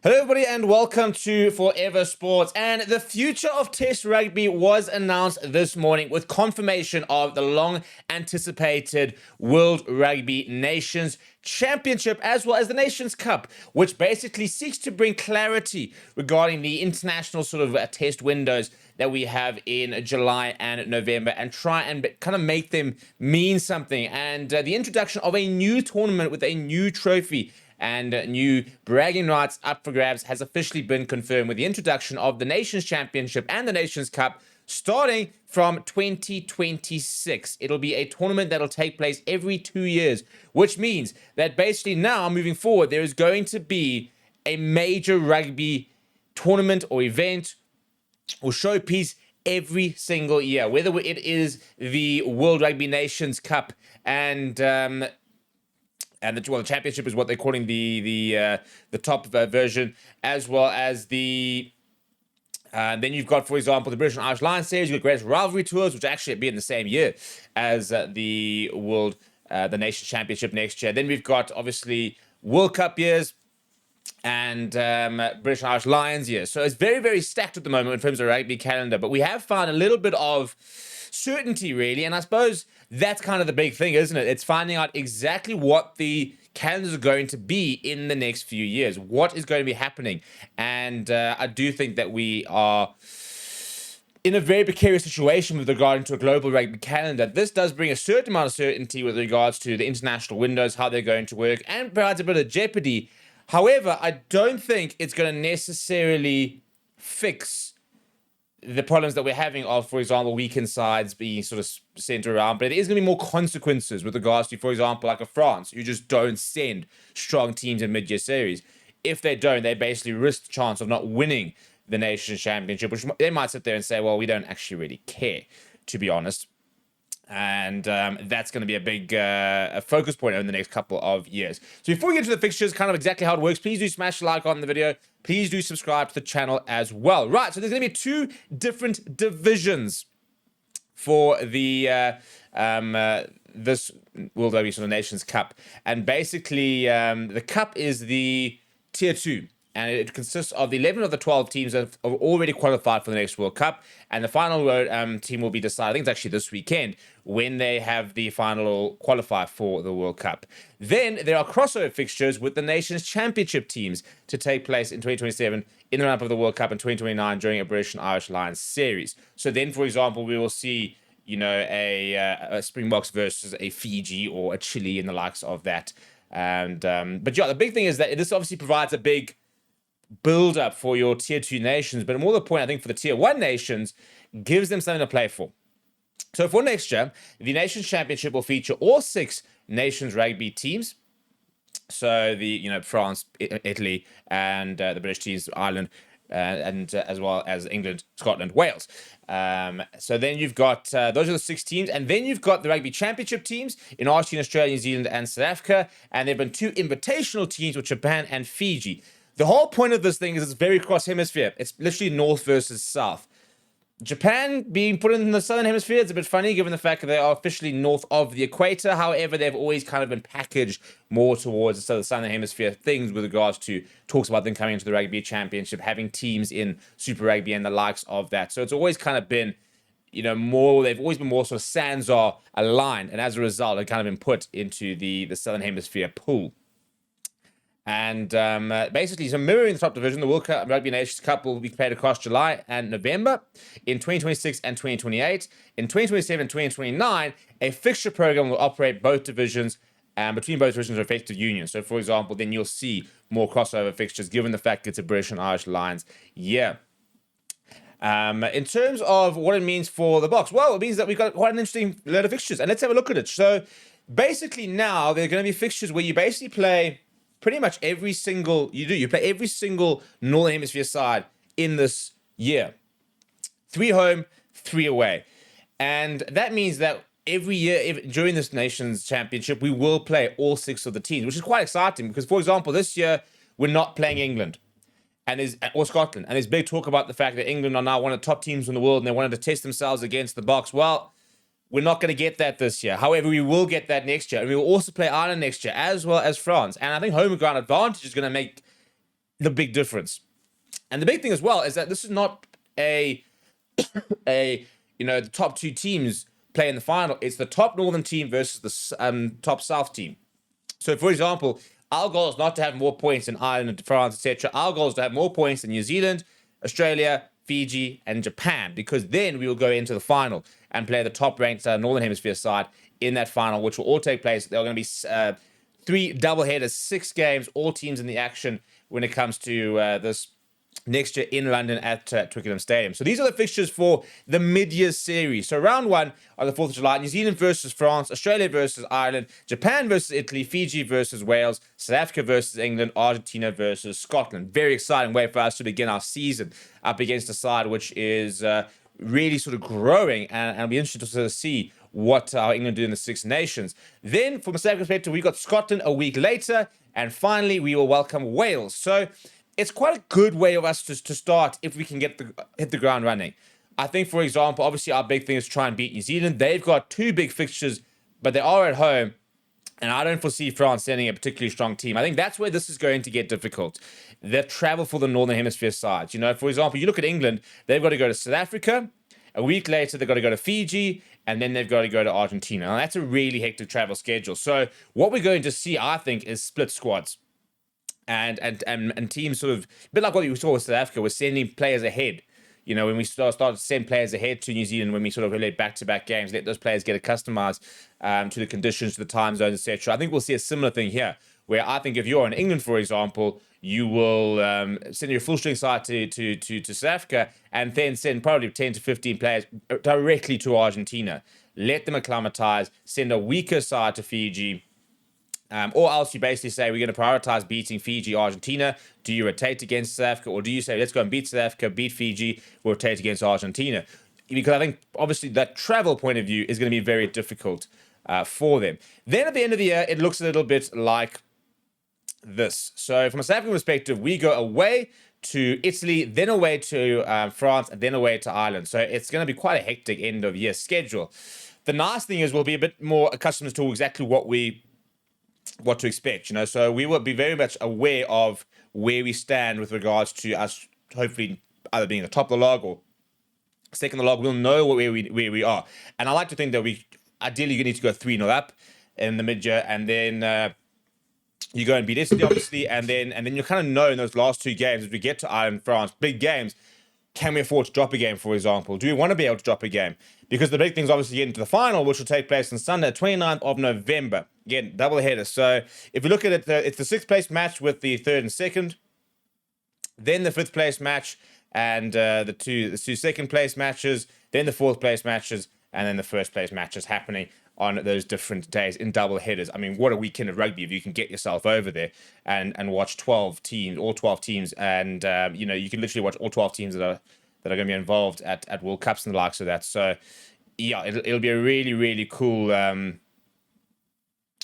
Hello everybody and welcome to Forever Sports. And the future of Test Rugby was announced this morning with confirmation of the long anticipated World Rugby Nations Championship as well as the Nations Cup, which basically seeks to bring clarity regarding the international sort of test windows that we have in July and November and try and kind of make them mean something. And the introduction of a new tournament with a new trophy and new bragging rights up for grabs has officially been confirmed with the introduction of the Nations Championship and the Nations Cup starting from 2026. It'll be a tournament that'll take place every 2 years, which means that basically now, moving forward, there is going to be a major rugby tournament or event or showpiece every single year, whether it is the World Rugby Nations Cup and the championship is what they're calling the top version, as well as the then you've got, for example, the British and Irish Lions series. You've got Greatest Rivalry Tours, which actually be in the same year as the Nations Championship next year. Then we've got obviously World Cup years and British and Irish Lions years. So it's very, very stacked at the moment in terms of rugby calendar. But we have found a little bit of certainty, really, and I suppose that's kind of the big thing, isn't it? It's finding out exactly what the calendars are going to be in the next few years, what is going to be happening. And I do think that we are in a very precarious situation with regard to a global rugby calendar. This does bring a certain amount of certainty with regards to the international windows, how they're going to work, and provides a bit of jeopardy. However, I don't think it's going to necessarily fix the problems that we're having of, for example, weakened sides being sort of sent around, but it is going to be more consequences with regards to, for example, like a France, who just don't send strong teams in mid-year series. If they don't, they basically risk the chance of not winning the Nations Championship, which they might sit there and say, well, we don't actually really care, to be honest. And that's going to be a big a focus point over the next couple of years. So before we get to the fixtures, kind of exactly how it works, please do smash the like on the video. Please do subscribe to the channel as well. Right, so there's going to be two different divisions for the this World Rugby sort of Nations Cup. And basically, the Cup is the Tier 2. And it consists of the 11 of the 12 teams that have already qualified for the next World Cup. And the final team will be decided, I think it's actually this weekend, when they have the final qualifier for the World Cup. Then there are crossover fixtures with the Nations Championship teams to take place in 2027 in the run-up of the World Cup in 2029 during a British and Irish Lions series. So then, for example, we will see, a Springboks versus a Fiji or a Chile and the likes of that. And but yeah, the big thing is that this obviously provides a big build up for your tier 2 nations, but more the point, I think, for the tier 1 nations, gives them something to play for. So for next year, the Nations Championship will feature all 6 nations rugby teams. So the France, Italy, and the British teams, Ireland, and as well as England, Scotland, Wales. So then you've got those are the 6 teams, and then you've got the Rugby Championship teams in Argentina, Australia, New Zealand, and South Africa, and there have been 2 invitational teams with Japan and Fiji. The whole point of this thing is it's very cross-hemisphere. It's literally north versus south. Japan being put in the Southern Hemisphere, it's a bit funny given the fact that they are officially north of the equator. However, they've always kind of been packaged more towards the Southern Hemisphere things with regards to talks about them coming into the Rugby Championship, having teams in Super Rugby and the likes of that. So it's always kind of been, more, they've always been more sort of sands are aligned. And as a result, they've kind of been put into the Southern Hemisphere pool. And basically, so mirroring the top division, the World Cup Rugby Nations Cup will be played across July and November in 2026 and 2028. In 2027 and 2029, a fixture program will operate both divisions and between both divisions are effective union. So, for example, then you'll see more crossover fixtures given the fact it's a British and Irish Lions year. In terms of what it means for the box, well, it means that we've got quite an interesting load of fixtures. And let's have a look at it. So, basically now, there are going to be fixtures where you basically play pretty much every single Northern Hemisphere side in this year. 3 home, 3 away. And that means that every year during this Nations Championship, we will play all 6 of the teams, which is quite exciting because, for example, this year, we're not playing England or Scotland. And there's big talk about the fact that England are now one of the top teams in the world and they wanted to test themselves against the Boks. Well, we're not going to get that this year. However, we will get that next year. And we will also play Ireland next year, as well as France. And I think home ground advantage is going to make the big difference. And the big thing as well is that this is not the top two teams play in the final. It's the top northern team versus the top south team. So, for example, our goal is not to have more points in Ireland, France, etc. Our goal is to have more points in New Zealand, Australia, Fiji, and Japan, because then we will go into the final and play the top-ranked Northern Hemisphere side in that final, which will all take place. There are going to be 3 doubleheaders, 6 games, all teams in the action when it comes to this next year in London at Twickenham Stadium. So these are the fixtures for the mid-year series. So round 1 on the 4th of July, New Zealand versus France, Australia versus Ireland, Japan versus Italy, Fiji versus Wales, South Africa versus England, Argentina versus Scotland. Very exciting way for us to begin our season up against a side which is really sort of growing, and I'll be interested to sort of see what England do in the Six Nations. Then, from a South African perspective, we've got Scotland a week later, and finally, we will welcome Wales. So it's quite a good way of us to start if we can hit the ground running. I think, for example, obviously our big thing is to try and beat New Zealand. They've got 2 big fixtures, but they are at home, and I don't foresee France sending a particularly strong team. I think that's where this is going to get difficult. The travel for the Northern Hemisphere sides. For example, you look at England, they've got to go to South Africa. A week later, they've got to go to Fiji, and then they've got to go to Argentina. Now, that's a really hectic travel schedule. So what we're going to see, I think, is split squads. And teams sort of, a bit like what we saw with South Africa, we're sending players ahead. When we start to send players ahead to New Zealand, when we sort of relate back-to-back games, let those players get accustomed to the conditions, to the time zones, etc. I think we'll see a similar thing here, where I think if you're in England, for example, you will send your full-string side to South Africa, and then send probably 10 to 15 players directly to Argentina. Let them acclimatize, send a weaker side to Fiji, or else you basically say, we're going to prioritize beating Fiji, Argentina. Do you rotate against South Africa? Or do you say, let's go and beat South Africa, beat Fiji, we'll rotate against Argentina? Because I think, obviously, that travel point of view is going to be very difficult for them. Then at the end of the year, it looks a little bit like this. So from a South African perspective, we go away to Italy, then away to France, and then away to Ireland. So it's going to be quite a hectic end of year schedule. The nice thing is we'll be a bit more accustomed to exactly what to expect, so we will be very much aware of where we stand with regards to us hopefully either being the top of the log or second of the log. We'll know where we are, and I like to think that we ideally need to go 3-0 up in the mid-year, and then you go and beat Italy, obviously, and then you kind of know in those last 2 games as we get to Ireland, France, big games. Can we afford to drop a game, for example? Do we want to be able to drop a game? Because the big thing is obviously getting to the final, which will take place on Sunday, 29th of November. Again, double header. So if you look at it, it's the 6th place match with the 3rd and 2nd, then the 5th place match, and the two second place matches, then the 4th place matches, and then the 1st place matches happening on those different days in double headers. I mean, what a weekend of rugby if you can get yourself over there and watch all 12 teams, and you can literally watch all 12 teams that are going to be involved at World Cups and the likes of that. So yeah, it'll be a really, really cool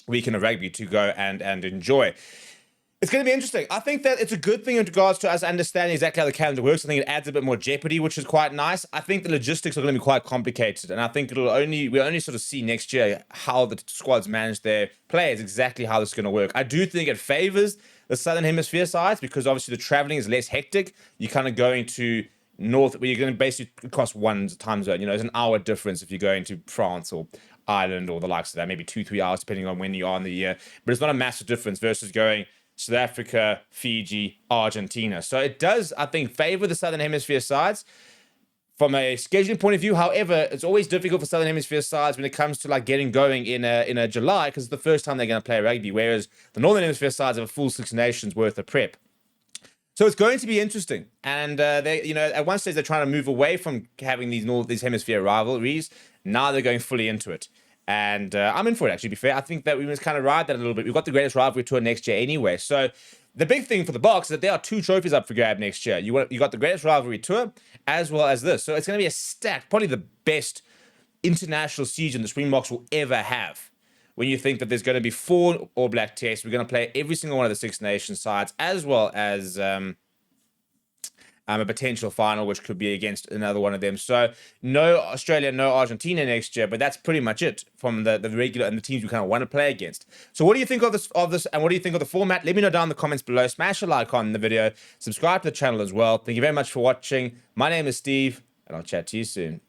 weekend of rugby to go and enjoy. It's going to be interesting. I think that it's a good thing in regards to us understanding exactly how the calendar works. I think it adds a bit more jeopardy, which is quite nice. I think the logistics are going to be quite complicated, and I think we'll only sort of see next year how the squads manage their players, exactly how this is going to work. I do think it favors the Southern Hemisphere sides because obviously the traveling is less hectic. You're kind of going to north, where you're going to basically across one time zone. It's an hour difference if you're going to France or Ireland or the likes of that, maybe 2-3 hours depending on when you are in the year. But it's not a massive difference versus going South Africa, Fiji, Argentina. So it does, I think, favor the Southern Hemisphere sides from a scheduling point of view. However, it's always difficult for Southern Hemisphere sides when it comes to like getting going in a July, because it's the first time they're going to play rugby, whereas the Northern Hemisphere sides have a full Six Nations worth of prep. So it's going to be interesting. And they, at one stage they're trying to move away from having these hemisphere rivalries. Now they're going fully into it. And I'm in for it, actually, to be fair. I think that we must kind of ride that a little bit. We've got the greatest rivalry tour next year anyway. So the big thing for the Boks is that there are 2 trophies up for grab next year. You got the greatest rivalry tour as well as this. So it's going to be a stacked, probably the best international season the Springboks will ever have. When you think that there's going to be 4 All Black tests, we're going to play every single one of the Six Nations sides, as well as a potential final, which could be against another one of them. So no Australia, no Argentina next year, but that's pretty much it from the regular and the teams we kind of want to play against. So what do you think of this, and what do you think of the format? Let me know down in the comments below. Smash a like on the video, subscribe to the channel as well. Thank you very much for watching. My name is Steve, and I'll chat to you soon.